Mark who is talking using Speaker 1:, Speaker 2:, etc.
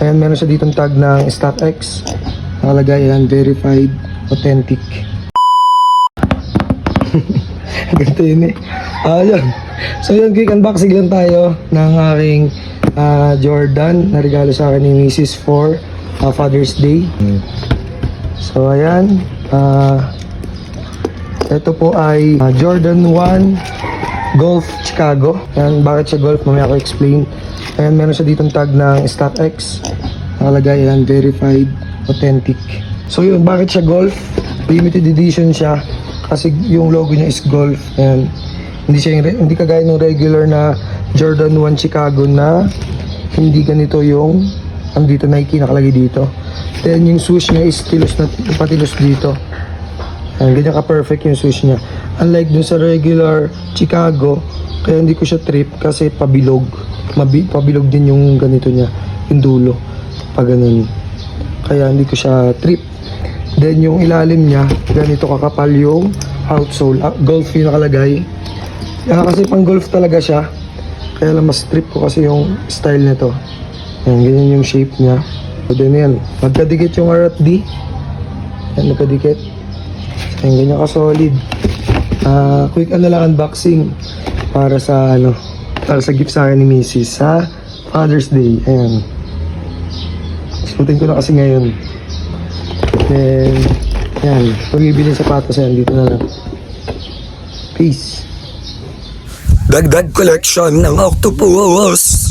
Speaker 1: Ayan, meron siya ditong tag ng StockX. Nakalagay yan, verified, authentic. Ganito yun eh. Yun. So yun, quick unboxing lang tayo ng aking Jordan na regalo sa akin ni Mrs. for Father's Day. So ayan, ito po ay Jordan 1 Golf Chicago. Ayan, bakit siya Golf? Mamaya ako explain. Ayan, meron siya ditong tag ng StockX. Nakalagay yan, verified, authentic. So yun, bakit siya Golf? Limited edition siya kasi yung logo niya is Golf. Ayan, hindi kagaya ng regular na Jordan 1 Chicago na hindi ganito yung andito Nike nakalagay dito. Then yung swoosh niya is patilos dito. Ayan, ganyan ka-perfect yung swoosh niya. Unlike dun sa regular Chicago, kaya hindi ko siya trip kasi pabilog. Pabilog din yung ganito niya, yung dulo. Pag ganun. Kaya hindi ko siya trip. Then yung ilalim niya, ganito kakapal yung outsole. Golf yung nakalagay. Kasi pang golf talaga siya. Kaya lang mas trip ko kasi yung style nito. Ayan, ganyan yung shape niya. So then yan, magkadikit yung RFD. Ayan, magkadikit. Ayan, ganyan ka-solid. Quick lang unboxing para sa gift sa akin ni Mrs. sa Father's Day. Ayan. Suotin ko na kasi ngayon. Then, yan. Kung bibili sapatos yan, dito na lang. Peace.
Speaker 2: Dagdag collection ng Octopus.